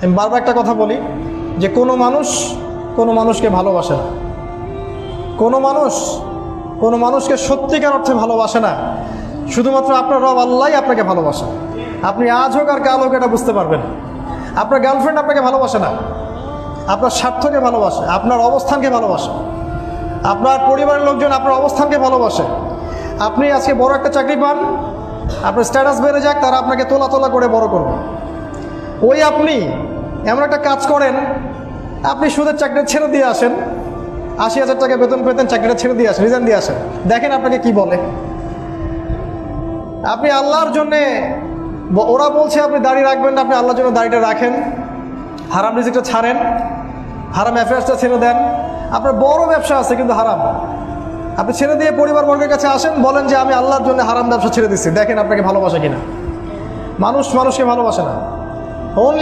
আমি বারবার একটা কথা বলি যে কোনো মানুষকে ভালোবাসে না, কোনো মানুষকে সত্যিকার অর্থে ভালোবাসে না। শুধুমাত্র আপনার রব আল্লাহই আপনাকে ভালোবাসে। আপনি আজ হোক আর কাল হোক এটা বুঝতে পারবেন। আপনার গার্লফ্রেন্ড আপনাকে ভালোবাসে না, আপনার স্বার্থকে ভালোবাসে, আপনার অবস্থানকে ভালোবাসে, আপনার পরিবারের লোকজন আপনার অবস্থানকে ভালোবাসে। আপনি আজকে বড় একটা চাকরি পান, আপনার স্ট্যাটাস বেড়ে যাক, তারা আপনাকে তোলা তোলা করে বড় করবে। ওই আপনি এমন একটা কাজ করেন, আপনি সুদের চাকরিটা ছেড়ে দিয়ে আসেন, ৮০,০০০ টাকা বেতন পেতেন, চাকরিটা ছেড়ে দিয়ে আসেন, রিজাইন দিয়ে আসেন, দেখেন আপনাকে কি বলে। আপনি আল্লাহর জন্যে, ওরা বলছে আপনি দাড়ি রাখবেন না, আপনি আল্লাহর জন্য দাড়িটা রাখেন, হারাম রিজিকটা ছাড়েন, হারাম অ্যাফেয়ার্সটা ছেড়ে দেন। আপনার বড় ব্যবসা আছে কিন্তু হারাম, আপনি ছেড়ে দিয়ে পরিবার বর্গের কাছে আসেন, বলেন যে আমি আল্লাহর জন্য হারাম ব্যবসা ছেড়ে দিচ্ছি, দেখেন আপনাকে ভালোবাসে কিনা। মানুষকে ভালোবাসে না। অনলি